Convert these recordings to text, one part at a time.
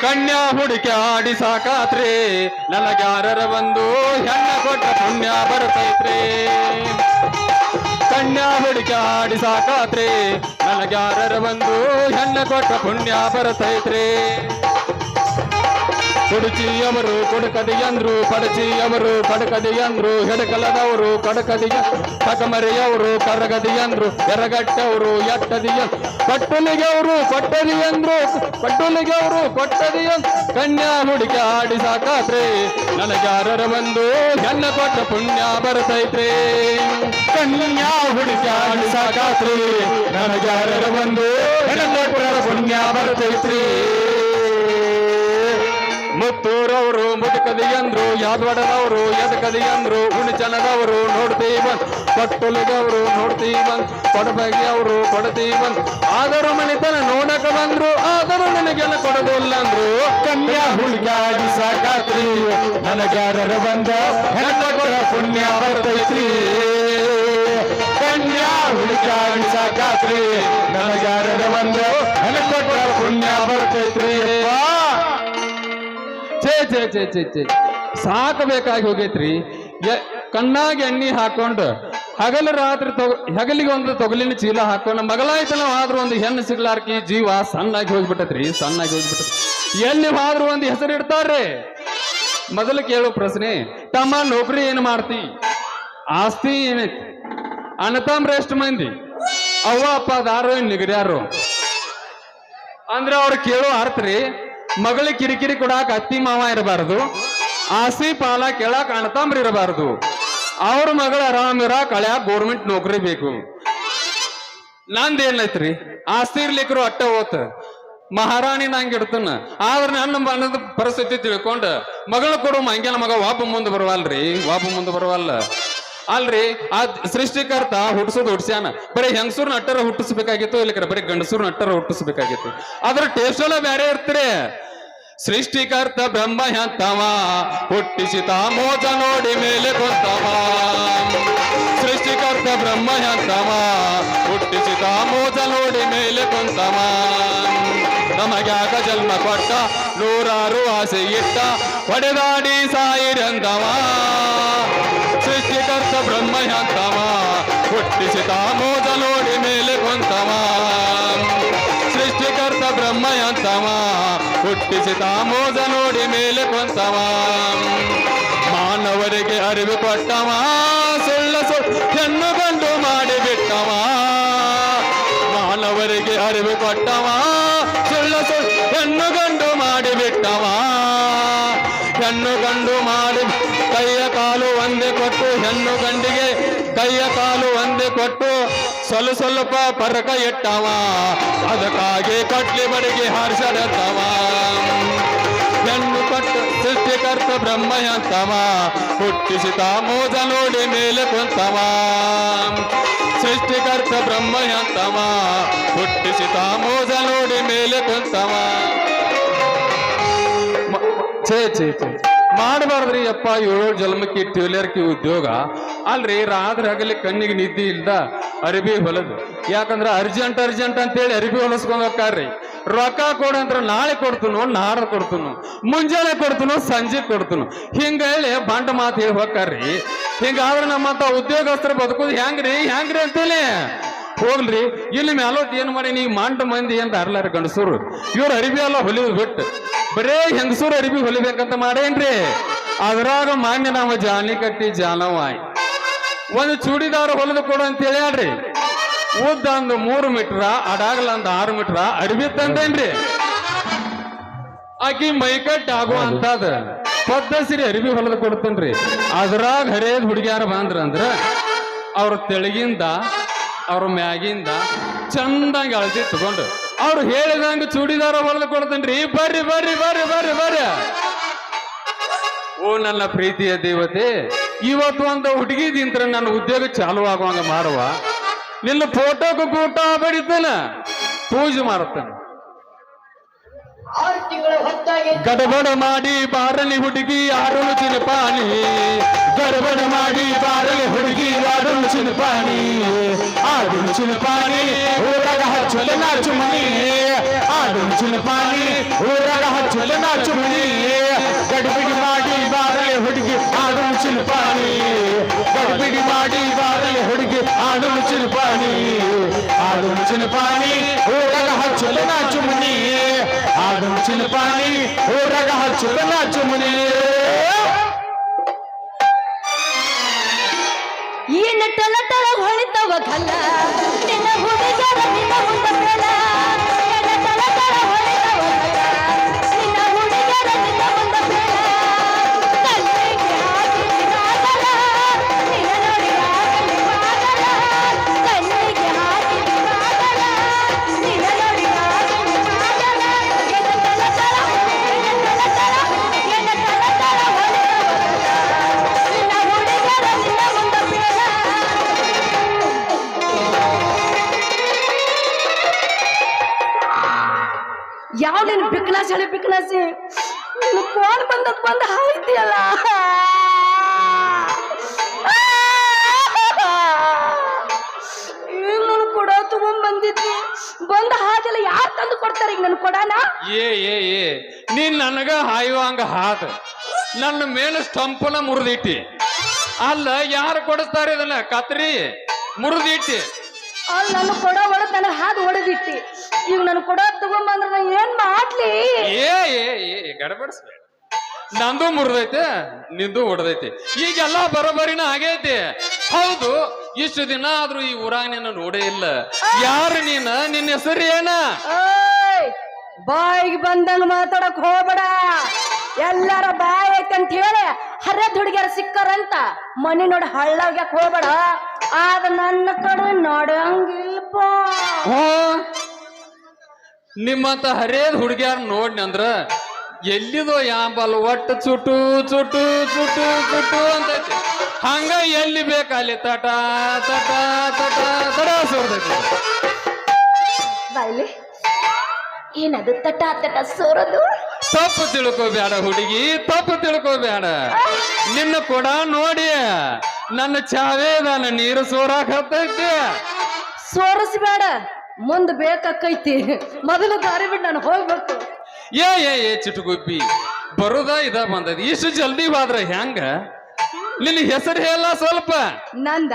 ಕನ್ಯಾ ಹುಡುಕಿ ಆಡಿ ಸಾಕಾತ್ರಿ ನನಗ್ಯಾರರ ಬಂದು ಹೆಣ್ಣ ಕೊಟ್ಟ ಪುಣ್ಯ ಬರ್ತೈತ್ರಿ ಕನ್ಯಾ ಹುಡುಕಿ ಆಡಿ ಸಾಕಾತ್ರಿ ನನಗ್ಯಾರರ ಬಂದು ಹೆಣ್ಣ ಕೊಟ್ಟ ಪುಣ್ಯ ಬರ್ತೈತ್ರಿ ಕುಡುಚಿಯವರು ಕೊಡಕದಿಯಂದ್ರು ಪಡಚಿಯವರು ಕಡಕದಿಯಂದ್ರು ಹೆಡಕಲದವರು ಕಡಕದಿಯ ತಕಮರಿಯವರು ಕರಗದಿಯಂದ್ರು ಎರಗಟ್ಟವರು ಎಟ್ಟದಿಯ ಕಟ್ಟಲಿಗೆವರು ಕೊಟ್ಟದಿಯಂದ್ರು ಕಟ್ಟಲಿಗೆವರು ಕೊಟ್ಟದಿಯ ಕನ್ಯಾ ಹುಡುಕಿ ಆಡಿ ಸಾಕಾತ್ರಿ ನನಗ್ಯಾರರ ಬಂದು ಹೆಣ್ಣ ಕೊಟ್ಟ ಪುಣ್ಯ ಬರ್ತೈತ್ರಿ ಕನ್ಯಾ ಹುಡುಕಿ ಆಡಿ ಸಾಕಾತ್ರಿ ನನಗ್ಯಾರರ ಬಂದು ಹೆಣ್ಣ ಕೊಟ್ಟ ಪುಣ್ಯ ಬರ್ತೈತ್ರಿ ಮುತ್ತೂರವರು ಮುದುಕದಿಯಂದ್ರು ಯಾದವಾಡದವರು ಎದಕದಿಯಂದ್ರು ಉಣಿಚನದವರು ನೋಡ್ತೀವನ್ ಕಟ್ಟುಲಿಗವರು ನೋಡ್ತೀವನ್ ಕೊಡಬಗೆಯವರು ಕೊಡ್ತೀವನ್ ಆದರೂ ಮಣಿತನ ನೋಡಕ ಬಂದ್ರು ಆದರೂ ನನಗೆಲ್ಲ ಕೊಡೋದಿಲ್ಲ ಅಂದ್ರು ಕನ್ಯಾ ಹುಡುಗಾಡಿ ಸಾಕಾತ್ರಿ ನನಗ್ಯಾರರ ಬಂದ ಹೆಣ್ಣ ಕೊಡ ಪುಣ್ಯ ಬರ್ತೈತ್ರಿ ಕನ್ಯಾ ಹುಡುಗಾಡಿ ಸಾಕಾತ್ರಿ ನನಗ್ಯಾರರ ಬಂದ ಹೆಣ್ಣ ಕೊಟ್ಟ ಪುಣ್ಯ ಬರ್ತೈತ್ರಿ ಛೇ ಸಾಕಬೇಕಾಗಿ ಹೋಗೈತ್ರಿ ಕಣ್ಣಾಗಿ ಎಣ್ಣಿ ಹಾಕೊಂಡು ಹಗಲು ರಾತ್ರಿ ಹಗಲಿಗೆ ಒಂದು ತೊಗಲಿನ ಚೀಲ ಹಾಕೊಂಡು ಮಗಳಾಯ್ತಲ್ಲ ಆದ್ರೂ ಒಂದು ಹೆಣ್ಣು ಸಿಗ್ಲಾರ್ಕಿ ಜೀವ ಸಣ್ಣಾಗಿ ಹೋಗ್ಬಿಟ್ಟತ್ರಿ ಸಣ್ಣಾಗಿ ಹೋಗ್ಬಿಟ್ಟತ್ರಿ ಎಲ್ಲಿ ಆದ್ರೂ ಒಂದು ಹೆಸರು ಇಡ್ತಾರ್ರಿ ಮೊದಲು ಕೇಳೋ ಪ್ರಶ್ನೆ ತಮ್ಮ ನೌಕರಿ ಏನು ಮಾಡ್ತಿ ಆಸ್ತಿ ಏನೈತಿ ಅಣ್ಣತಮ್ರ ಎಷ್ಟು ಮಂದಿ ಅವ್ವ ಅಪ್ಪ ದಾರು ನಿಗರ್ಯಾರು ಅಂದ್ರೆ ಅವ್ರು ಕೇಳೋ ಅರ್ಥರಿ ಮಗಳಿಗೆ ಕಿರಿಕಿರಿ ಕೊಡಾಕ ಅತ್ತಿ ಮಾವ ಇರಬಾರ್ದು ಆಸಿ ಪಾಲ ಕೇಳಾಕ ಅಣ್ಣತಮ್ರ ಇರಬಾರ್ದು ಅವ್ರ ಮಗಳ ಆರಾಮ್ ಇರಾಕ ಕಳ್ಯಾಕ ಗೋರ್ಮೆಂಟ್ ನೌಕರಿ ಬೇಕು ನಂದೇನೈತ್ರಿ ಆಸ್ತಿ ಇರ್ಲಿಕ್ಕರು ಅಟ್ಟ ಓತ್ ಮಹಾರಾಣಿ ನಂಗೆ ಇಡ್ತಾನ ಆದ್ರೆ ನನ್ನ ಮನದ ಪರಿಸ್ಥಿತಿ ತಿಳ್ಕೊಂಡ ಮಗಳು ಕೊಡು ಮಂಗ್ಯನ ಮಗ ವಾಪ ಮುಂದೆ ಬರವಲ್ರಿ ವಾಪ ಮುಂದೆ ಬರವಲ್ಲ ಅಲ್ರಿ ಆ ಸೃಷ್ಟಿಕರ್ತ ಹುಟ್ಟಿಸೋದು ಹುಡ್ಸ್ಯಾನ ಬರೀ ಹೆಂಗಸೂರ್ನ ಅಟ್ಟರ ಹುಟ್ಟಿಸ್ಬೇಕಾಗಿತ್ತು ಇಲ್ಲಿಕರ ಬರೀ ಗಂಡಸೂರ್ನ ಅಟ್ಟರ ಹುಟ್ಟಿಸ್ಬೇಕಾಗಿತ್ತು ಅದ್ರ ಟೇಸ್ಟ್ ಎಲ್ಲ ಬೇರೆ ಇರ್ತೀರಿ ಸೃಷ್ಟಿಕರ್ತ ಬ್ರಹ್ಮ ಎಂತವ ಹುಟ್ಟಿಸಿತ ಮೋಜ ನೋಡಿ ಮೇಲೆ ಕೊಂತವ ಸೃಷ್ಟಿಕರ್ತ ಬ್ರಹ್ಮ ಎಂತವ ಹುಟ್ಟಿಸಿತ ಮೋಜ ನೋಡಿ ಮೇಲೆ ಕೊಂತವ ನಮಗ್ಯಾಕ ಜನ್ಮ ಕೊಟ್ಟ ನೂರಾರು ಆಸೆ ಇಟ್ಟ ಹೊಡೆದಾಡಿ ಸಾಯಿರಂದವ ಸೃಷ್ಟಿಕರ್ತ ಬ್ರಹ್ಮ ಎಂತವ ಹುಟ್ಟಿಸಿತ ಮೋಜ ನೋಡಿ ಮೇಲೆ ಕೊಂತವ ಸೃಷ್ಟಿಕರ್ತ ಬ್ರಹ್ಮ ಎಂತವ ಹುಟ್ಟಿಸಿತ ಮೋಜ ನೋಡಿ ಮೇಲೆ ಕೊಂತವ ಮಾನವರಿಗೆ ಅರಿವು ಕೊಟ್ಟವ ಸುಳ್ಳ ಹೆಣ್ಣು ಗಂಡು ಮಾಡಿಬಿಟ್ಟವ ಮಾನವರಿಗೆ ಅರಿವು ಕೊಟ್ಟವ ಸುಳ್ಳ ಹೆಣ್ಣು ಗಂಡು ಮಾಡಿಬಿಟ್ಟವ ಹೆಣ್ಣು ಗಂಡು ಮಾಡಿ ಕೈಯ ಕಾಲು ಒಂದೇ ಕೊಟ್ಟು ಹೆಣ್ಣು ಗಂಡಿಗೆ ಕೈಯ ಕಾಲು ಒಂದೇ ಕೊಟ್ಟು ಸ್ವಲ್ಪ ಪರಕ ಇಟ್ಟವ ಅದಕ್ಕಾಗಿ ಕಟ್ಲಿ ಬಡಿಗೆ ಹಾರಿಸಡತ್ತವ ಹೆಣ್ಣು ಕೊಟ್ಟು ಸೃಷ್ಟಿಕರ್ತ ಬ್ರಹ್ಮ ಎಂತವ ಹುಟ್ಟಿಸಿತ ಮೋಜ ನೋಡಿ ಮೇಲೆ ಕೊಂತವ ಸೃಷ್ಟಿಕರ್ತ ಬ್ರಹ್ಮ ಎಂತವ ಹುಟ್ಟಿಸಿತ ಮೋಜ ನೋಡಿ ಮೇಲೆ ಕೊಂತವ ಛೇ ಮಾಡಬಾರ್ದ್ರಿ ಅಪ್ಪ 7 ಜನ್ಮಕ್ಕೆ ಟ್ಯೂಲರ್ಕಿ ಉದ್ಯೋಗ ಅಲ್ರಿ ರಾತ್ರಿ ಹಗಲಿ ಕಣ್ಣಿಗೆ ನಿದ್ದೆ ಇಲ್ದ ಅರಿಬಿ ಹೊಲದು ಯಾಕಂದ್ರ ಅರ್ಜೆಂಟ್ ಅಂತೇಳಿ ಅರಿಬಿ ಹೊಲಸ್ಕೊಂಡ್ ಹೋಗ್ತಾರ್ರಿ ರೊಕ್ಕ ಕೊಡಂದ್ರ ನಾಳೆ ಕೊಡ್ತನು ನಾಳೆ ಕೊಡ್ತನು ಮುಂಜಾನೆ ಕೊಡ್ತನು ಸಂಜೆ ಕೊಡ್ತನು ಹಿಂಗ ಹೇಳಿ ಬಂಡ ಮಾತು ಹೇಳಿ ಹೋಗ್ತಾರ್ರಿ ಹಿಂಗಾದ್ರೆ ನಮ್ಮಂತ ಉದ್ಯೋಗಸ್ಥರು ಬದುಕೋದು ಹೆಂಗ್ರಿ ಅಂತೇಳಿ ಹೋಗ್ಲ್ರಿ ಇಲ್ಲಿ ಮ್ಯಾಲೋಟ್ ಏನ್ ಮಾಡಿ ನೀವು ಮಂಡ ಮಂದಿ ಅಂತ ಅರ್ಲಾರ ಗಂಡಸೂರು ಇವ್ರು ಅರಿಬಿ ಎಲ್ಲ ಹೊಲಿಯೋದು ಬಿಟ್ಟು ಬರೇ ಹೆಂಗಸೂರು ಅರಿಬಿ ಹೊಲಿಬೇಕಂತ ಮಾಡೇನ್ರಿ ಅದ್ರಾಗ ಮಾನ್ಯ ನಾವು ಜಾಲಿ ಕಟ್ಟಿ ಜಾನವಾಯ್ ಒಂದು ಚೂಡಿದಾರ ಹೊಲಿದು ಕೊಡು ಅಂತ ಹೇಳ್ರಿ ಉದ್ದ ಒಂದು 3 ಮೀಟರ್ ಅಡಾಗಲ್ಲ ಒಂದು 6 ಮೀಟರ್ ಅರಿಬಿ ತಂದೇನ್ರಿ ಆಕಿ ಮೈಕಟ್ ಆಗುವಂತದ ಪದ್ಧಸಿರಿ ಅರಿಬಿ ಹೊಲಿದು ಕೊಡ್ತೇನ್ರಿ ಅದ್ರಾಗ ಹರೇದ್ ಹುಡುಗಿಯಾರ ಬಂದ್ರ ಅವ್ರ ತೆಳಗಿಂದ ಅವ್ರ ಮ್ಯಾಗಿಂದ ಚಂದಂಗ ಅಳತಿ ತಗೊಂಡು ಅವ್ರು ಹೇಳಿದಂಗ ಚೂಡಿದಾರ ಹೊಲಿದು ಕೊಡ್ತೇನ್ರಿ ಬರ್ರಿ ಬರ್ರಿ ಬರ್ರಿ ಬರ್ರಿ ಬರ್ರಿ ಓ ನನ್ನ ಪ್ರೀತಿಯ ದೇವತೆ ಇವತ್ತು ಒಂದು ಹುಡುಗಿದಿಂತ್ರ ನನ್ನ ಉದ್ಯೋಗ ಚಾಲು ಆಗುವಂಗ ಮಾಡುವ ನಿನ್ನ ಫೋಟೋಗೂ ಕೂಟ ಬಡಿತಾನ ಪೂಜೆ ಮಾಡುತ್ತಾನೆ ಗಡಬಡ ಮಾಡಿ ಬಾರಲಿ ಹುಡುಗಿ ಆಡಲು ಚಿನಪಾಣಿ ಗಡಬಡ ಮಾಡಿ ಬಾರಲಿ ಹುಡುಗಿ ಆಡಲು ಚಿನಪಾಣಿ ಆಡಲು ಚಿನಪಾಣಿ ಊರಾಗ ಹಚ್ಚಲೆ ನಾಚು ಮನಿ ಆಡಲು ಚಿನಪಾಣಿ ಊರಾಗ ಹಚ್ಚುಲ ನಾಚುಮನಿ ಗಡಿಬಿಡಿ ಮಾಡಿ ಬಾರಲೆ ಹುಡುಗಿ ಆಡು ಚಿಲ್ಪಾಣಿ ಗಡಿಬಿಡಿ ಮಾಡಿ ಬಾರಲೆ ಹುಡುಗಿ ಆಡು ಚಿಲ್ಪಾಣಿ ಆಡು ಚಿಲ್ಪಾಣಿ ಊರಗ ಹಚ್ಚುಲ ನಾಚುಮನಿ ಆಡು ಚಿಲ್ಪಾಣಿ ಊರಗ ಹಚ್ಚುಲ ನಾಚುಮನಿ ಏನ ಟಲ ಟಲ ಹೊಳಿತವ ಕಲ್ಲ ನಿನ್ನ ಹುಡುಗರ ನಿನ್ನ ಮುಂದ ಬೆಲ ಏನ ಟಲ ಟಲ ಹೊಳಿತವ ಕಲ್ಲ ನಿನ್ನ ಹುಡುಗರ ನಿನ್ನ ಮುಂದ ಬೆಲ ಕಣ್ಣಿಗೆ ಹಾಕಿ ಬಾಗಲ ನಿನ್ನ ನೋಡಿ ಆಗಲಿ ಬಾಗಲ ಕಣ್ಣಿಗೆ ಹಾಕಿ ಬಾಗಲ ನಿನ್ನ ನೋಡಿ ಆಗಲಿ ಬಾಗಲ ಏನ ಟಲ ಟಲ ಏನ ಟಲ ಟಲ ಏನ ಟಲ ಟಲ ಹೊಳಿತವ ಕಲ್ಲ ನಿನ್ನ ಹುಡುಗರ ನಿನ್ನ ಮುಂದ ಬೆಲ ಯಾವ ನೀನು ಬಿಕ್ನಾಸಿ ಹೇಳಿ ಬಿಕ್ನಾಸಿ ನೀನು ಕೋಣ ಬಂದ ಹಾಯ್ತಿಯಲ್ಲ ಈಗ ನಾನು ಕೊಡ ತಗೊಂಡ್ ಬಂದಿದ್ನಿ ಬಂದ ಹಾದಿಲ್ಲ ಯಾರು ತಂದು ಕೊಡ್ತಾರೆ ಈಗ ನನ್ ಕೊಡಾನ ಏ ನೀನ್ ನನಗ ಹಾಯುವಂಗ ಹಾದ ನನ್ನ ಮೇಲೆ ಸ್ಟಂಪನ ಮುರಿದಿಟ್ಟಿ ಅಲ್ಲ ಯಾರು ಕೊಡಿಸ್ತಾರೆ ಇದನ್ನ ಕತ್ರಿ ಮುರಿದಿಟ್ಟಿ ಅಲ್ಲಿ ನನ್ನ ಕೊಡ ಹೊಡೆದ್ ನನಗೆ ಹಾದು ಹೊಡೆದಿಟ್ಟಿ ಈಗ ನನ್ ಕೊಡ ತಗೊಂಬಂದ್ರೆ ನಾ ಏನ್ ಮಾಡ್ಲಿ ಏ ಗಡಬಡಿಸ್ಬೇಡ ನಂದು ಮುರಿದೈತೆ ನಿಂದು ಹೊಡೆದೈತಿ ಈಗೆಲ್ಲ ಬರೋಬರಿನ ಆಗೈತಿ ಹೌದು ಇಷ್ಟು ದಿನ ಆದ್ರೂ ಈ ಊರಾಗ ನಿನ್ನ ನೋಡೇ ಇಲ್ಲ ಯಾರು ನಿನ್ನ ಹೆಸರು ಏನ ಓಯ್ ಬಾಯಿಗೆ ಬಂದಂಗ ಮಾತಾಡಕ್ ಹೋಗ್ಬೇಡ ಎಲ್ಲಾರ ಬಾಯ್ ಐತೆ ಅಂತ ಹೇಳಿ ಹರಿಯದ್ ಹುಡುಗಿಯರ ಸಿಕ್ಕರಂತ ಮನೆ ನೋಡಿ ಹಳ್ಳಾಗ್ಯಾಕ ಹೋಗ್ಬೇಡ ಆದ ನನ್ನ ಕಡೆ ನೋಡಂಗಿಲ್ಪ ನಿಮ್ಮಂತ ಹರಿಯದ್ ಹುಡುಗಿಯಾರ ನೋಡ್ನಿ ಅಂದ್ರ ಎಲ್ಲಿದೋ ಯಾಂಬಲ್ ಒಟ್ಟು ಚುಟು ಚುಟು ಚುಟು ಚುಟು ಅಂತೈತಿ ಹಂಗ ಎಲ್ಲಿ ಬೇಕಲ್ಲಿ ತಟ ತಟ ತಟ ತಡ ಸೋರ್ದೈತಿ ಬಾಯ್ಲಿ ಏನದು ತಟ ತಟ ಸೋರೋದು ತಪ್ಪು ತಿಳ್ಕೋಬೇಡ ಹುಡುಗಿ ತಪ್ಪು ತಿಳ್ಕೋಬೇಡ ನಿನ್ನ ಕೂಡ ನೋಡಿ ನನ್ನ ಚಾವೇ ನನ್ನ ನೀರು ಸೋರಾಕ್ ಹತ್ತೈತಿ ಸೋರಿಸ್ಬೇಡ ಮುಂದ್ ಬೇಕಾಕೈತಿ ಮೊದಲು ದಾರಿ ಬಿಟ್ಟು ನಾನು ಹೋಗ್ಬೇಕು ಏ ಚಿಟುಗುಬ್ಬಿ ಬರುದ ಇದ ಬಂದದ ಇಷ್ಟು ಜಲ್ದಿ ಬಾದ್ರ ಹೆಂಗ ನಿನ್ನ ಹೆಸರು ಹೇಳ ಸ್ವಲ್ಪ ನಂದ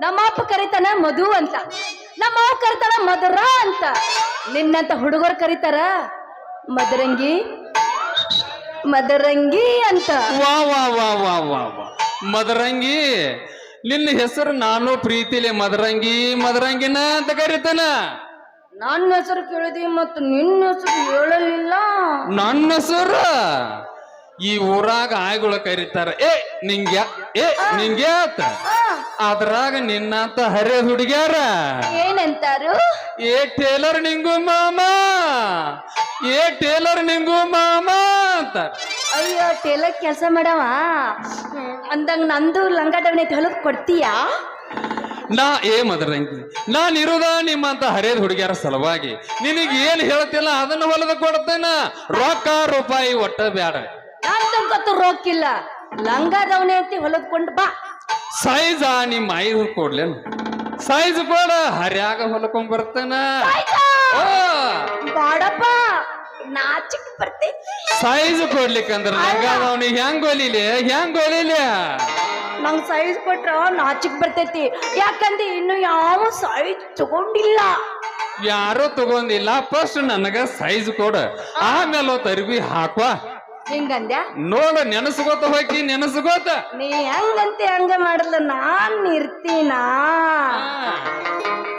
ನಮ್ಮ ಅಪ್ಪ ಕರೀತಾನ ಮಧು ಅಂತ ನಮ್ಮ ಅಪ್ಪ ಕರೀತಾನ ಮಧುರ ಅಂತ ನಿನ್ನಂತ ಹುಡುಗರು ಕರೀತಾರ ಮದರಂಗಿ ಮದರಂಗಿ ಅಂತ ವಾ ವಾ ವಾ ವಾ ವಾ ವಾ ಮದರಂಗಿ ನಿನ್ನ ಹೆಸರು ನಾನು ಪ್ರೀತಿಲೆ ಮದರಂಗಿ ಮದರಂಗಿನ ಅಂತ ಕರಿತಾನ ನನ್ನ ಹೆಸರು ಕೇಳಿದಿ ಮತ್ತು ನಿನ್ನ ಹೆಸರು ಹೇಳಲಿಲ್ಲ ನನ್ನ ಹೆಸರು ಈ ಊರಾಗ ಆಯ್ಗಳು ಕರೀತಾರ ನಿಂಗೆ ಆತ ಅದ್ರಾಗ ನಿನ್ನಂತ ಹರಿಯ ಹುಡುಗ್ಯಾರ ಏನಂತಾರು ಟೇಲರ್ ನಿಂಗು ಮಾಮ ಟೇಲರ್ ನಿಂಗು ಮಾಮ ಅಂತ ಅಯ್ಯೋ ಟೇಲರ್ ಕೆಲಸ ಮಾಡವ ಅಂದಂಗ ನಂದು ಲಂಗ ಡವಣಿ ಹೊಲಕ್ ಕೊಡ್ತೀಯಾ ಮದರಂಗಿ ನಾನಿರುದ ನಿಮ್ಮಂತ ಹರಿಯದ ಹುಡುಗಿಯರ ಸಲುವಾಗಿ ನಿನಗೆ ಏನ್ ಹೇಳ್ತಿಲ್ಲ ಅದನ್ನ ಹೊಲದ ಕೊಡ್ತೇನ ರೊಕ್ಕ ರೂಪಾಯಿ ಒಟ್ಟ ಬ್ಯಾಡ ನಂದು ಗೊತ್ತು ರೋಕಿಲ್ಲ ಲಂಗ ಡವಣಿ ಅಂತ ಹೊಲದ್ಕೊಂಡು ಬಾ ಸೈಜ್ ನಿಮ್ಮ ಐದು ಕೊಡ್ಲೇನು ಸೈಜ್ ಕೊಡ ಹರ್ಯಾಗ ಹೊಲಕೊಂಡ್ ಬರ್ತೇನ ಬಾಡಪ್ಪ ನಾಚಿಕ್ ಬರ್ತೈತಿ ಸೈಜ್ ಕೊಡ್ಲಿಕ್ಕಂದ್ರ ಲಂಗಾದವನಿಗೆ ಹೆಂಗ್ ಹೊಲಿಲಿ ನಂಗ್ ಸೈಜ್ ಕೊಟ್ರ ನಾಚಿಕ್ ಬರ್ತೈತಿ ಯಾಕಂದ್ರೆ ಇನ್ನು ಯಾವ ಸೈಜ್ ತಗೊಂಡಿಲ್ಲ ಯಾರು ತಗೊಂಡಿಲ್ಲ ಫಸ್ಟ್ ನನಗ ಸೈಜ್ ಕೊಡ ಆಮೇಲೆ ಅರ್ಬಿ ಹಾಕುವ ಹಿಂಗಂದ್ಯಾ ನೋಡ ನೆನಸ್ಕೋತ ಹೋಗಿ ನೆನಸ್ಕೋತ ನೀ ಹೆಂಗಂತೆ ಹಂಗ ಮಾಡಲ್ಲ ನಾನ್ ಇರ್ತೀನ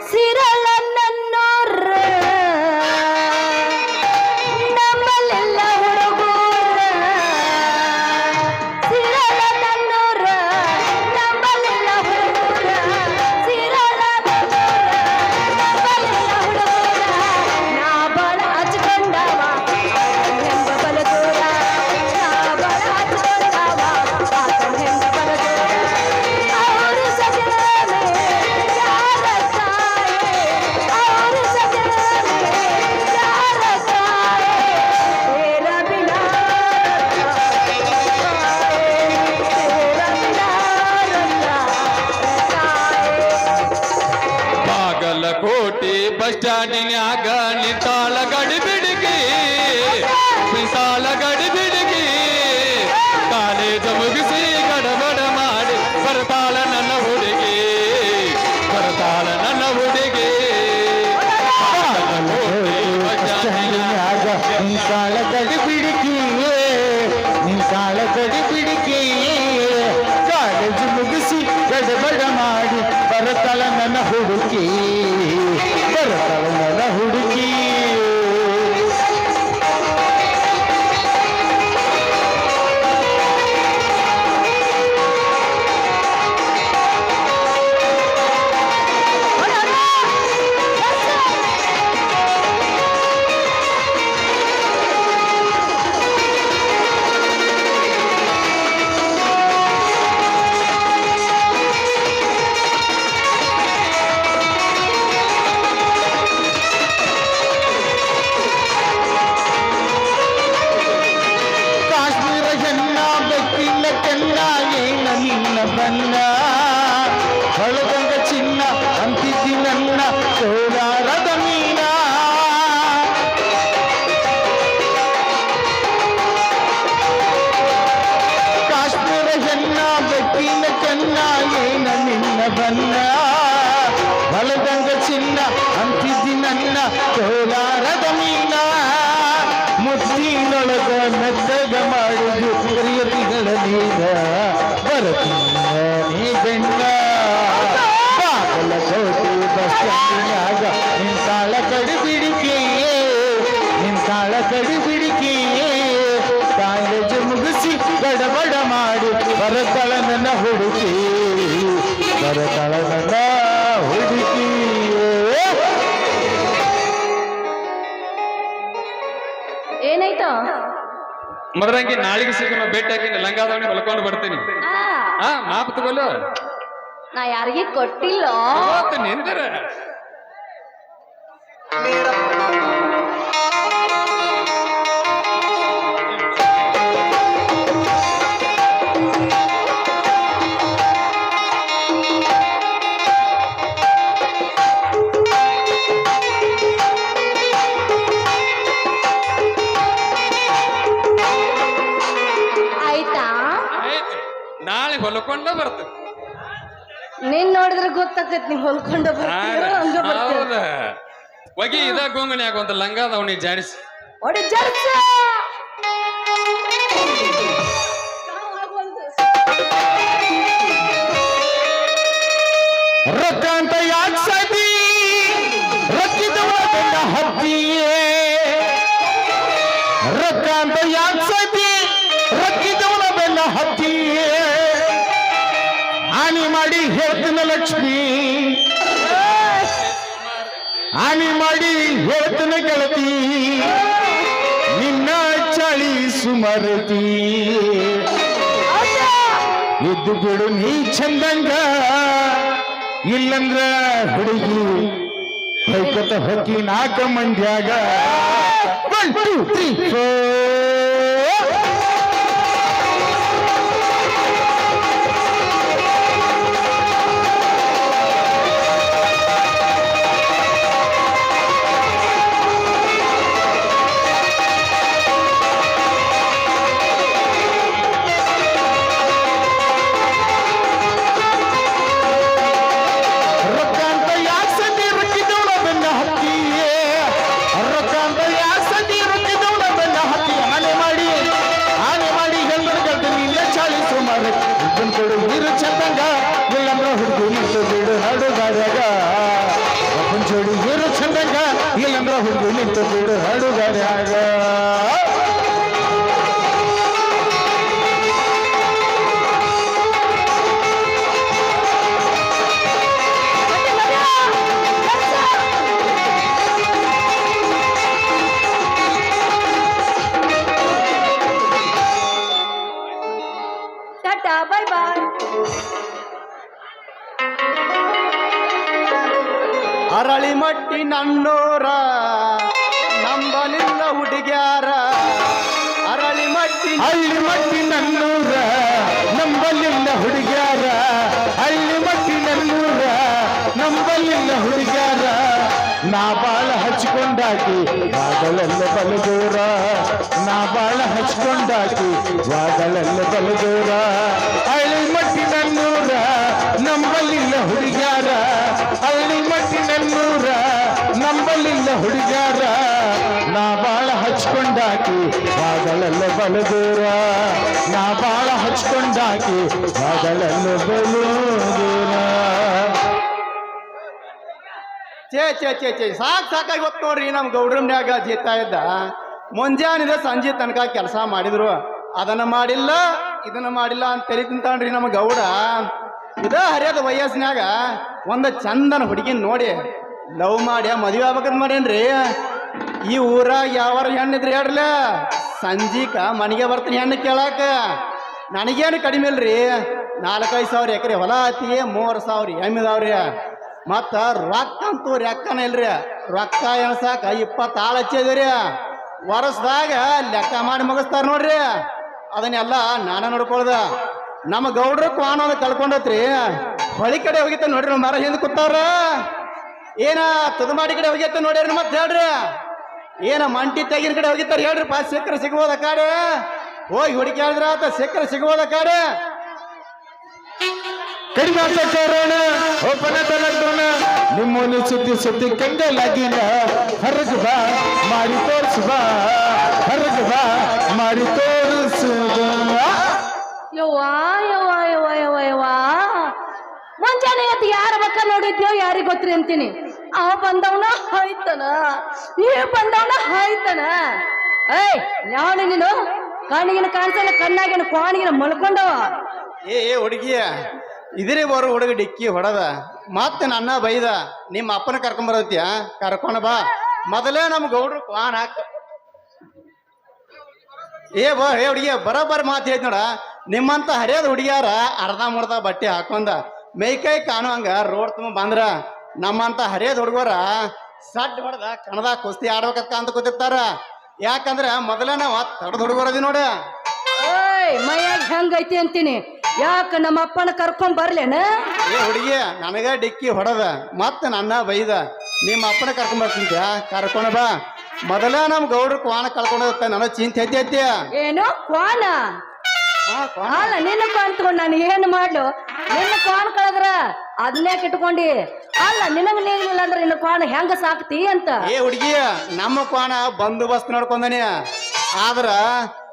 ಸಿರಳ ನನ್ನೋರ ನಮ್ಮಲ್ಲೆಲ್ಲ ಹುಡುಗೂರ ಸಿರಳ ನನ್ನೋರ ನಮ್ಮಲ್ಲೆಲ್ಲ ಹುಡುಗೂರ ಸಿರಳ ನನ್ನೋರ ನಮ್ಮಲ್ಲೆಲ್ಲ ಹುಡುಗೂರ ನಾ ಬಳ ಹಚ್ಕೊಂಡವ ಹೆಂಗ ಬಲ ದೂರ ನಾ ಬಳ ಹಚ್ಕೊಂಡವ ಹೆಂಗ ಬಲ ದೂರ ಅವರು ಸಜನೆ ಯಾರ ತಾಯೇ ಅವರು ಸಜನೆ ಯಾರ ತಾಯೇ ತೇರ ಬಿನಾ ಬಾಗಲಕೋಟೆ ಬಸ್ ಸ್ಟ್ಯಾಂಡಿನ್ಯಾಗ ನಿಂತಾಳ ಗಡಿ ಬಿಡಿಗಿ ನಿನ್ ಕಾಳ ಕಡಿ ಬಿಡಿಕಿ ನಿನ್ ಕಾಳ ಕಡಿ ಬಿಡಿಕಿ ಕಾಲೇಜು ಮುಗಿಸಿ ಗಡಬಡ ಮಾಡಿ ಬರತಳ ನನ್ನ ಹುಡುಕಿ ಬರತಳ ನನ್ನ ಹುಡುಕಿ ಬನ್ನ ಹೊಳದಂಗ ಚಿನ್ನ ಅಂತಿದ್ದಿ ನನ್ನ ಕೋಲಾರದ ಮೀನ ಕಾಶ್ಮೀರ ಹೆಣ್ಣ ಬೆಕ್ಕಿನ ಕನ್ನ ಏನ ನಿನ್ನ ಬನ್ನ ಹೊಳದಂಗ ಚಿನ್ನ ಅಂತಿದ್ದಿ ನನ್ನ ಕೋಲಾರದ ಮೀನ ಮುತ್ತಿನೊಳಗ ಮೆತ್ತಗ ಮಾಡಿದ್ದು ಪ್ರಿಯತಿಗಳ ನೀನ ನೀ ಬೆಣ್ಣ ಬಾಗಲಕೋಟೆ ಬಸ್ ಸ್ಟ್ಯಾಂಡಿನಾಗ ನಿನ್ ಕಾಳ ಕಡಿ ಬಿಡಿಕೆಯೇ ನಿನ್ ಕಾಳ ಕಡಿ ಬಿಡಿಕೆಯೇ ಕಾಲೇಜು ಮುಗಿಸಿ ಗಡಬಡ ಮಾಡಿ ಬರತಳ ನನ್ನ ಹುಡುಕಿ ಬರತಳ ನನ್ನ ಹುಡುಕಿ ಏನಾಯ್ತು ಮದ್ರಂಗಿ ನಾಳೆಗೆ ಸಿಗೋಣ ಭೇಟಿ ಹಾಕಿ ಲಂಗಾದವಣಿ ಹೊಲ್ಕೊಂಡು ಬರ್ತೀನಿ ಹಾ ಮಾಪ್ ತಗೊಲ್ಲ ನಾ ಯಾರಿಗೆ ಕೊಟ್ಟಿಲ್ಲ ನಿಂದರ ನಾಳೆ ಹೊಲ್ಕೊಂಡ ಬರ್ತದೆ ನೀನ್ ನೋಡಿದ್ರೆ ಗೊತ್ತಾಕತ್ ನೀವ್ ಹೊಲ್ಕೊಂಡ ಹೌದ ಒಗಿ ಇದ ಗೋಂಗಣಿ ಆಗುವಂತ ಲಂಗಾದ ಅವನಿಗೆ ಜಾಡಿಸಿ ರೊಕ್ಕ ಅಂತ ಯಾಕೆ ಸದಿ ರೊಕ್ಕಿದವ ಹತ್ತಿಯೇ ರೊಕ್ಕ ಅಂತ ಯಾಕೆ ಸದಿ ರೊಕ್ಕಿದವನ ಬೆನ್ನ ಹತ್ತಿಯೇ ಹಾನಿ ಮಾಡಿ ಹೇಳ್ತಿನ ಲಕ್ಷ್ಮಿ ಹಾನಿ ಮಾಡಿ ಹೇಳ್ತಿನ ಗೆಳತಿ ನಿನ್ನ ಚಳಿ ಸುಮರತಿ ಇದ್ದು ಬಿಡು ನೀ ಚಂದಂಗ ಇಲ್ಲಂದ್ರ ಹುಡುಗಿ ಹೊಯ್ಕೊತ ಹೊಕ್ಕಿ ನಾಲ್ಕ ಮಂದ್ಯಾಗ 1 2 3 4 ಹುಡುಗಿ ನಿಂತು ಬಿಡು ಹಡುಗಡ್ಯಾಗ ಟಾಟಾ ಬೈ ಬಾಯ್ ಅರಳಿ ಮಟ್ಟಿ ನನ್ನೋರ ನಂಬಲಿಲ್ಲ ಹುಡುಗ್ಯಾರ ಅರಳಿ ಮಟ್ಟಿ ಹಳ್ಳಿ ಮಟ್ಟಿ ನನ್ನೂರ ನಂಬಲಿಲ್ಲ ಹುಡುಗ್ಯಾರ ಹಳ್ಳಿ ಮಟ್ಟಿ ನನ್ನೂರ ನಂಬಲಿಲ್ಲ ಹುಡುಗ್ಯಾರ ನಾ ಬಾಳ ಹಚ್ಕೊಂಡಾಕಿ ವಾಗಳೆಲ್ಲ ಬಲದೂರ ನಾ ಬಾಳ ಹಚ್ಕೊಂಡಾಕಿ ವಾಗಳೆಲ್ಲ ಬಲದೂರ ಹಳ್ಳಿ ಮಟ್ಟಿ ನನ್ನೂರ ನಂಬಲಿಲ್ಲ ಹುಡುಗ್ಯಾರ ಹಳ್ಳಿ ಮಟ್ಟಿ ನನ್ನೂರ ನಂಬಲಿಲ್ಲ ಹುಡುಗ್ಯಾರ ನಾ ಬಾಳ ಹಚ್ಕೊಂಡ ಹಚ್ಕೊಂಡಾಕಿ ಬಾಗಲಲ್ಲ ಬಲು ದೂರ ನಾ ಬಾಳ ಹಚ್ಕೊಂಡಾಕಿ ಬಾಗಲಲ್ಲ ಬಲು ದೂರ. ಛೇ ಸಾಕಾಗಿ ಗೊತ್ತು ನೋಡ್ರಿ ನಮ್ಮ ಗೌಡ್ರ ಮನ್ಯಾಗ ಜೀತಾ ಇದ್ದ ಮುಂಜಾನಿಂದ ಸಂಜೆ ತನಕ ಕೆಲಸ ಮಾಡಿದ್ರು ಅದನ್ನ ಮಾಡಿಲ್ಲ ಇದನ್ನ ಮಾಡಿಲ್ಲ ಅಂತ ತೆರಿ ತಿಂತಾನ್ರಿ ನಮ್ಮ ಗೌಡ. ಇದ ಹರಿಯದ ವಯಸ್ಸಿನಾಗ ಒಂದು ಚಂದನ ಹುಡುಗಿನ ನೋಡಿ ಲವ್ ಮಾಡಿ ಮದುವೆ ಆಗ್ಬೇಕಂತ ಮಾಡೇನ್ರಿ. ಈ ಊರಾಗ ಯಾವ ಹೆಣ್ಣಿದ್ರಿ ಹೇಳ್ರಲ್ಲ ಸಂಜೀಕ ಮನೆಗೆ ಬರ್ತೀನಿ ಹೆಣ್ಣು ಕೇಳಾಕ. ನನಗೇನು ಕಡಿಮೆ ಇಲ್ರಿ, 4-5 ಎಕರೆ ಹೊಲ ಐತಿ, 3,000 ಎಮ್ಮಿದಾವ್ರಿ. ಮತ್ತು ರೊಕ್ಕ ಅಂತೂ ರೆಕ್ಕನ ಇಲ್ರಿ, ರೊಕ್ಕ ಎಣಸಾಕ 20 ಆಳು ಹಚ್ಚಿದ್ರಿ. ವರ್ಷದಾಗ ಲೆಕ್ಕ ಮಾಡಿ ಮುಗಿಸ್ತಾರ ನೋಡ್ರಿ. ಅದನ್ನೆಲ್ಲ ನಾನ ನೋಡ್ಕೊಳ್ದ. ನಮ್ಮ ಗೌಡ್ರು ಕ್ವಾನ ಕಳ್ಕೊಂಡತ್ರಿ. ಹೊಳಿ ಕಡೆ ಹೋಗಿತ್ತ ನೋಡ್ರಿ, ಮರ ಹಿಂದೆ ಕೂತಾರ. ಏನ ತುದಮಾಡಿ ಕಡೆ ಹೋಗಿತ್ತ ನೋಡ್ರಿ ಮತ್ತೆ ಹೇಳ್ರಿ. ಏನ ಮಂಟಿ ತೆಗಿನ ಕಡೆ ಹೋಗಿತ್ತಾರ ಹೇಳ್ರಿಪ್ಪ. ಸಿಕ್ಕರೆ ಸಿಗ್ಬೋದ ಕಾಡೆ ಹೋಗಿ ಹುಡುಕಿ ಹೇಳಿದ್ರ ಆತ ಸಿಕ್ಕರೆ ಸಿಗ್ಬೋದ ಕಾಡೆ. ಕಡಿಮೆ ಕಾರಣ ಒಪ್ಪನ ತಲೋಣ ನಿಮ್ಮನ್ನು ಸುದ್ದಿ ಸುದ್ದಿ ಕಂಡಲಾಗಿನ ಹೊರಗ ಬಾ ಮಾಡಿ ತೋರಿಸು ಬಾ, ಹೊರಗ ಬಾ ಮಾಡಿ ತೋರಿಸು. ಯವ್ವಾ ಯವ್ವಾ ಯವ್ವಾ ಯವ್ವಾ ಯವ್ವಾ ಮುಂಜಾನೆ ಎದ್ದು ಯಾರ ಬಕ್ಕ ನೋಡಿದ್ಯೋ ಯಾರಿಗ್ ಗೊತ್ತ್ರಿ ಅಂತೀನಿ. ಅವ ಬಂದವನ ಹಾಯ್ತಾನ, ಈ ಬಂದವನ ಹಾಯ್ತಾನ. ಏಯ್ ಯಾವನ ನೀನು? ಕಣ್ಣಿಗಿನ ಕಾಣಿಸಲ್ಲ, ಕಣ್ಣಾಗಿನ ಕ್ವಾಣಿಗಿನ ಮಲ್ಕೊಂಡವ. ಏ ಹುಡುಗಿಯ ಇದ್ರಿ ಬರೋ ಹುಡುಗ ಡಿಕ್ಕಿ ಹೊಡೆದ ಮತ್ತೆ ನನ್ನ ಬೈದ. ನಿಮ್ಮ ಅಪ್ಪನ ಕರ್ಕೊಂಬರತ್ಯ ಕರ್ಕೊಂಡ ಬಾ. ಮೊದಲೇ ನಮ್ಮ ಗೌಡ್ರು ಕ್ವಾನ್ ಹಾಕ. ಏ ಹುಡುಗಿಯ ಬರೋಬ್ಬರ ಮಾತು ಹೇಳ್ತ ನೋಡ. ನಿಮ್ಮಂತ ಹರಿಯದ ಹುಡುಗಿಯಾರ ಅರ್ಧ ಮುರ್ಧ ಬಟ್ಟೆ ಹಾಕೊಂಡ ಮೈಕೈ ಕಾಣುವಂಗ ರೋಡ್ ತುಂಬ ಬಂದ್ರ ನಮ್ಮಂತ ಹರಿಯದ ಹುಡುಗರ ಸಡ್ ಹೊಡೆದ ಕಣದಾಗ ಕುಸ್ತಿ ಆಡ್ಬೇಕಕ್ಕ ಅಂತ ಕೂತಿರ್ತಾರ. ಯಾಕಂದ್ರ ಮೊದಲೇ ನಾವು ತಡದ ಹುಡುಗರದಿ ನೋಡ. ಏಯ್ ಮೈಯಾಗ ಹೆಂಗೈತಿ ಅಂತೀನಿ. ಯಾಕ ನಮ್ಮ ಅಪ್ಪನ ಕರ್ಕೊಂಡ್ ಬರ್ಲೇನ? ಏ ಹುಡುಗಿ ನನಗ ಡಿಕ್ಕಿ ಹೊಡೆದ ಮತ್ತೆ ನನ್ನ ಬೈದ. ನಿಮ್ಮ ಅಪ್ಪನ ಕರ್ಕೊಂಡ್ ಬರ್ತಿದ್ಯ ಕರ್ಕೊಂಡ ಬಾ. ಮೊದಲ ನಮ್ ಗೌಡ್ರು ಕ್ವಾಣ ಕಳ್ಕೊಂಡ ನನಗ ಚಿಂತೆ ಐತಿ. ಏನು ಕ್ವಾನ? ಅಲ್ಲ ನಿನ್ನ ಕ್ವಾನ್ ತಗೊಂಡ್ ನಾನು ಏನು ಮಾಡ್ಲು? ನಿನ್ನ ಕ್ವಾನ್ ಕಳದ್ರ ಅದನ್ನೇ ಇಟ್ಕೊಂಡಿ. ಅಲ್ಲ ನಿನಗ ನೀಗಿಲ್ಲ ಅಂದ್ರೆ ನಿನ್ನ ಕ್ವಾಣ ಹೆಂಗ ಸಾಕ್ತಿ ಅಂತ. ಏ ಹುಡುಗಿ ನಮ್ಮ ಕ್ವಾಣ ಬಂದೋಬಸ್ತ್ ನೋಡ್ಕೊಂಡನಿ. ಆದ್ರ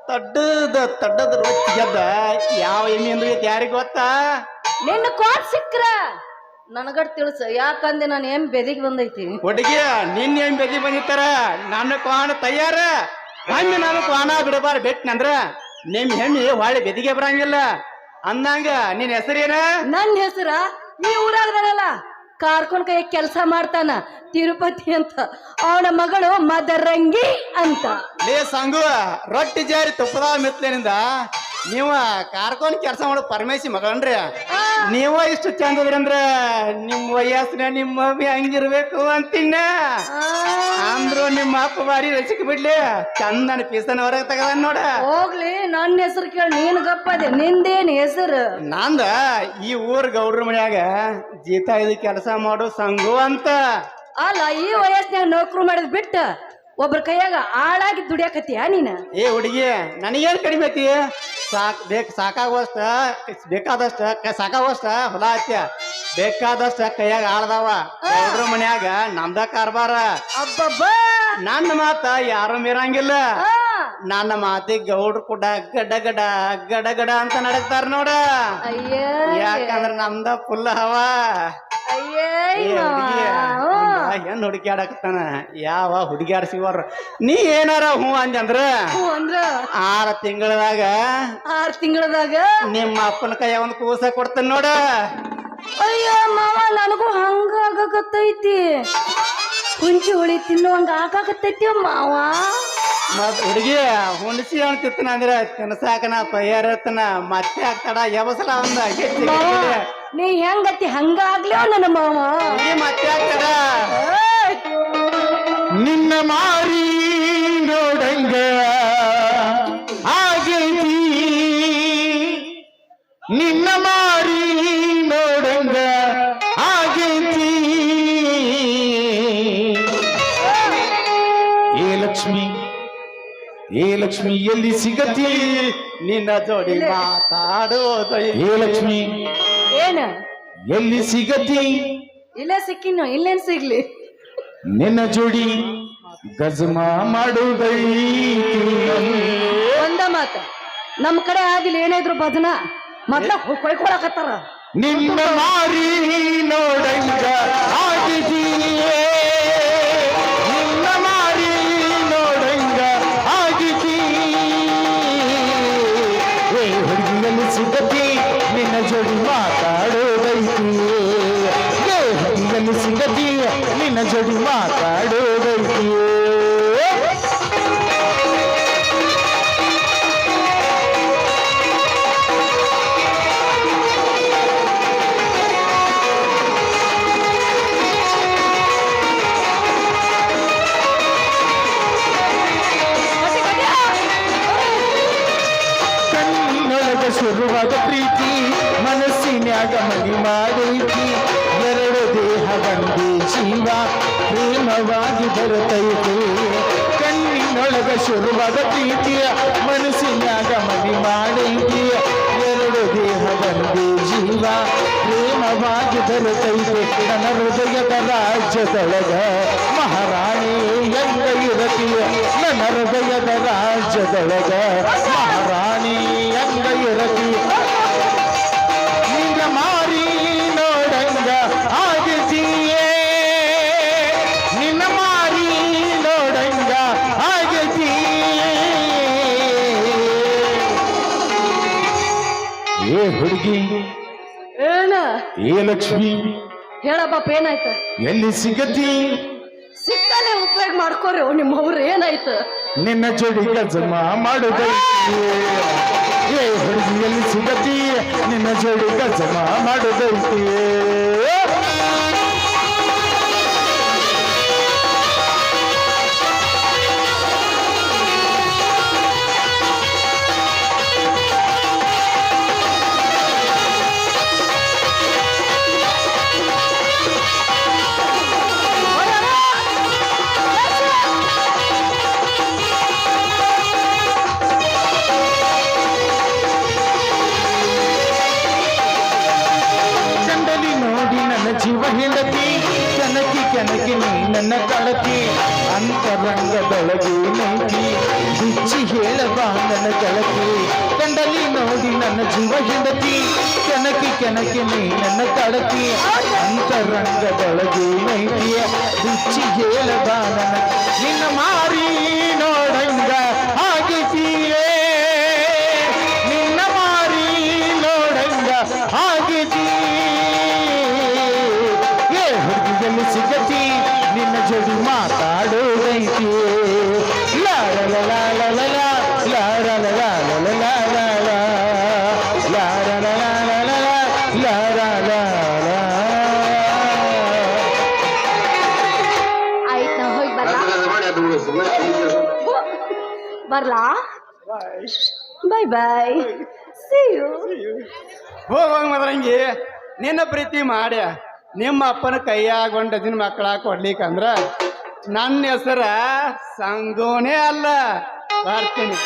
ತಡ್ಡದ ರೊಟ್ಟಿ ಗೆದ್ದ ಯಾವ ಎಮ್ಮಿ ಅಂದ್ರೆ ಯಾರಿಗ ಗೊತ್ತಾ? ನಿನ್ನ ಕ್ವಾನ್ ಸಿಕ್ಕ್ರ ನನಗಡ್ ತಿಳಿಸ. ಯಾಕಂದ್ರೆ ನಾನು ಏನ್ ಬೆದಿಗೆ ಬಂದೈತಿ. ಹುಡುಗಿ ನಿನ್ನ ಏನ್ ಬೆದಿ ಬಂದಿತ್ತಾರ ನನ್ನ ಕ್ವಾಣ ತಯಾರ. ಹಂಗೆ ನಾನು ಕ್ವಾಣ ಬಿಡಬಾರ ಬೆಟ್ನಂದ್ರ ನಿಮ್ ಹೆಣ್ಣಿ ಹೊಳೆ ಬೆದಿಗೆ ಬರಂಗಿಲ್ಲ ಅಂದಂಗ. ನಿನ್ ಹೆಸರೇನ? ನನ್ನ ಹೆಸರ ಈ ಊರಾಗದಾರಲ್ಲ ಕಾರ್ಕೊಂಡ್ ಕೈ ಕೆಲಸ ಮಾಡ್ತಾನ ತಿರುಪತಿ ಅಂತ. ಅವನ ಮಗಳು ಮದರಂಗಿ ಅಂತ. ಲೇ ಸಂಗು ರೊಟ್ಟಿ ಜಾರಿ ತುಪ್ಪದ ಮೆತ್ಲೇನಿಂದ ನೀವ ಕಾರ್ಕೊಂಡ್ ಕೆಲಸ ಮಾಡೋ ಪರಮೇಶಿ ಮಗಳನ್ರಿ. ನೀವ ಇಷ್ಟು ಚಂದದ್ರಿ ಅಂದ್ರ ನಿಮ್ ವಯಸ್ಸಿನ ನಿಮ್ಮ ಮಮ್ಮಿ ಹಂಗಿರ್ಬೇಕು ಅಂತಿನ್ನ ಅಂದ್ರು ನಿಮ್ಮ ಅಪ್ಪ ಬಾರಿ ರಸಿಕ್ ಬಿಡ್ಲಿ ಚಂದನ ಪೀಸನ ಹೊರಗೆ ತಗದ ನೋಡ. ಹೋಗ್ಲಿ ನನ್ನ ಹೆಸರು ಕೇಳಿ ನೀನ್ ಗಪ್ಪದೆ. ನಿಂದೇನ್ ಹೆಸರು? ನಂದ ಈ ಊರ್ ಗೌಡ್ರ ಮನ್ಯಾಗ ಜೀತ ಇದು ಕೆಲಸ ಮಾಡು ಸಂಗು ಅಂತ. ಅಲ್ಲ ಈ ವಯಸ್ಸಿನಾಗ ನೌಕರು ಮಾಡಿದ್ ಬಿಟ್ಟ ಒಬ್ರ ಕೈಯಾಗ ಆಳಾಗಿ ದುಡಿಯಾಕತ್ತೀಯ ನೀನ? ಏ ಹುಡುಗಿ ನನಗೇನ್ ಕಡಿಮೆ ಐತಿ? ಸಾಕಾಗುವಷ್ಟ ಬೇಕಾದಷ್ಟ ಸಾಕಾಗುವಷ್ಟ ಹೊಲ ಹತ್ಯ ಬೇಕಾದಷ್ಟ ಕೈಯಾಗ ಆಳ್ದಾವ. ಗೌಡ್ರ ಮನ್ಯಾಗ ನಮ್ದ ಕಾರ್ಬಾರ. ಅಬ್ಬಬ್ಬಾ ನನ್ನ ಮಾತ ಯಾರು ಮೀರಂಗಿಲ್ಲ. ನನ್ನ ಮಾತಿಗೆ ಗೌಡ್ರು ಕೂಡ ಗಡ ಗಡ ಅಂತ ನಡಕ್ತಾರ ನೋಡ. ಅಯ್ಯ ಯಾಕಂದ್ರ ನಮ್ದ ಫುಲ್ ಹವಾ. ಹೆಣ್ ಹುಡುಕ್ಯಾಡಕತ್ತಾನ ಯಾವ ಹುಡುಗ್ಯಾರ ಸಿಗೋರ್. ನೀ ಏನಾರ ಹೂ ಅಂದ್ರ 6 ತಿಂಗಳದಾಗ 6 ತಿಂಗಳದಾಗ ನಿಮ್ಮ ಅಪ್ಪನ ಕೈಯ ಒಂದು ಕೂಸ ಕೊಡ್ತಾನ ನೋಡ. ಅಯ್ಯ ಮಾವ ನನಗೂ ಹಂಗ ಆಗಾಕತ್ತೈತಿ. ಹುಂಚಿ ಹುಳಿ ತಿನ್ನುವಂಗ ಆಗಾಕತ್ತೈತಿ ಮಾವ. ಮತ್ ಹುಡುಗಿ ಹುಣಸಿ ಹಣ್ಣು ತಿತ್ತನ ಅಂದ್ರೆ ತಿನ್ಸಾಕನ ತಯಾರತನ ಮತ್ತೆ ಆಗ್ತಾಡ ಯಾವಸಲ ಒಂದ ನೀ ಹೆಂಗತಿ ಹಂಗ ಆಗ್ಲಿ ನನ್ನ ಮಾವ. ಮತ್ತೆ ಆಗ್ತಾಡ ನಿನ್ನ ಮಾರಿ ನೋಡಂಗ ಆಗೈತಿ, ನಿನ್ನ ಮಾರಿ ನೋಡಂಗ ಆಗೈತಿ. ಏ ಲಕ್ಷ್ಮಿ ಎಲ್ಲಿ ಸಿಗತಿ ನಿನ್ನ ಜೋಡಿ ಮಾತಾಡೋದು. ಏ ಲಕ್ಷ್ಮಿ ಏನ ಎಲ್ಲಿ ಸಿಗತಿ? ಇಲ್ಲೇ ಸಿಕ್ಕಿನ ಇಲ್ಲೇನ್ ಸಿಗ್ಲಿ. ನಿನ್ನ ಜೋಡಿ ಗಜಮ ಮಾಡುದೈತಿ ಒಂದ ಮಾತ ನಮ್ ಕಡೆ ಆಗಿಲ್ಲ ಏನಿದ್ರು ಭಜನ ಮೊದ್ಲ ಕೊಯ್ಕೊಳಕತ್ತಾರ ನಿನ್ನ ಮಾರಿ ನೋಡಂಗ ಆಗಿದೀಯೇ ನಿನ್ನ ಮಾರಿ ನೋಡಂಗ ಆಗಿದೀ ಹುಡುಗಿಯಲ್ಲಿ ಸಿಗತಿ ನಿನ್ನ ಜೋಡಿ ಮಾತಾಡೋದೈತಿ ಹುಡುಗಿಯಲ್ಲಿ ಸಿಗತಿ ನಿನ್ನ ಜೋಡಿ ಮಾತಾಡೋದೈತಿ ಶುರುವಾದ ಪ್ರೀತಿ ಮನಸ್ಸಿನ್ಯಾಗ ಮನಿ ಮಾಡೈತಿ ಎರಡು ದೇಹ ಒಂದೇ ಜೀವ ಪ್ರೇಮವಾಗಿ ಬರುತ್ತೈತಿ ಕಣ್ಣಿನೊಳಗ ಶುರುವಾದ ಪ್ರೀತಿಯ ಮನಸ್ಸಿನ್ಯಾಗ ಮನಿ ಮಾಡೈತಿ ಎರಡು ದೇಹ ಒಂದೇ ಜೀವ ಪ್ರೇಮವಾಗಿ ಬರುತ್ತೈತಿ ನನ್ನ ಹೃದಯದ ರಾಜ್ಯದೊಳಗ ಮಹಾರಾಣಿ ಎಂದ ಇರತೀಯ ನನ್ನ ಹೃದಯದ ರಾಜ್ಯದೊಳಗ ಮಹಾರಾಣಿ ಎಂದ ಇರತೀಯ ನಿನ್ನ ಮಾರಿ ನೋಡಂಗ ಆಗಿದೀಯೇ ನಿನ್ನ ಮಾರಿ ನೋಡಂಗ ಆಗಿದೀಯೇ ಏ ಹುಡುಗಿ ಏನ ಏ ಲಕ್ಷ್ಮಿ ಹೇಳ ಬಾಪ ಏನಾಯ್ತು ಎಲ್ಲಿ ಸಿಗತಿ ಸಿಕ್ಕಲ್ಲೇ ಉಪಯೋಗ ಮಾಡ್ಕೋರಿ ನಿಮ್ಮವ್ರು ಏನಾಯ್ತು ನಿನ್ನ ಜೋಡಿ ಗಜಮ ಮಾಡುದೈತಿ ಏ ಹುಡುಗಿ ಎಲ್ಲಿ ಸಿಗತಿ ನಿನ್ನ ಜೋಡಿ ಗಜಮ ಮಾಡುದೈತಿ ಜೀವ ಹೆಂಡತಿ ಕೆನಕಿ ಕೆನಕಿ ನೀ ನನ್ನ ಕಳತಿ ಅಂತರಂಗದೊಳಗೆ ನೈತಿ ಬಿಚ್ಚಿ ಹೇಳಬಾ ನನ್ನ ಕಳತಿ ಕಂಡಲಿ ನೋಡಿ ನನ್ನ ಜೀವ ಹೆಂಡತಿ ಕೆನಕಿ ಕೆನಕಿ ನೀ ನನ್ನ ಕಳತಿ ಅಂತರಂಗದೊಳಗೆ ನೈತಿ ಬಿಚ್ಚಿ ಹೇಳಬಾ ನನ್ನ ನಿನ್ನ ಮಾರಿ ನೋಡಂಗ ಆಗಿದೀಯೇ ನಿನ್ನ ಮಾರಿ ನೋಡಂಗ ಆಗಿದೀ ಹುಡುಗಿಯಲ್ಲಿ ಸಿಗತಿ ನಿನ್ನ ಜೋಡಿ ಮಾತಾಡೋದೈತಿ ಲಾರ ಲಾರ ಲಾರ ಆಯ್ತ ಹೋಗಿ ಬರ್ಲಾ ಬಾಯ್ ಬಾಯ್ ಸಿ ಯು ಹೋಗುವಂಗ ಮದ್ರಂಗಿ ನಿನ್ನ ಪ್ರೀತಿ ಮಾಡ್ಯ ನಿಮ್ಮ ಅಪ್ಪನ ಕೈಯಾಗ ಒಂದು ಡಜನ್ ಮಕ್ಕಳ ಕೊಡ್ಲಿಕ್ಕಂದ್ರ ನನ್ನ ಹೆಸರ ಸಂಗೋನೇ ಅಲ್ಲ ಬರ್ತೀನಿ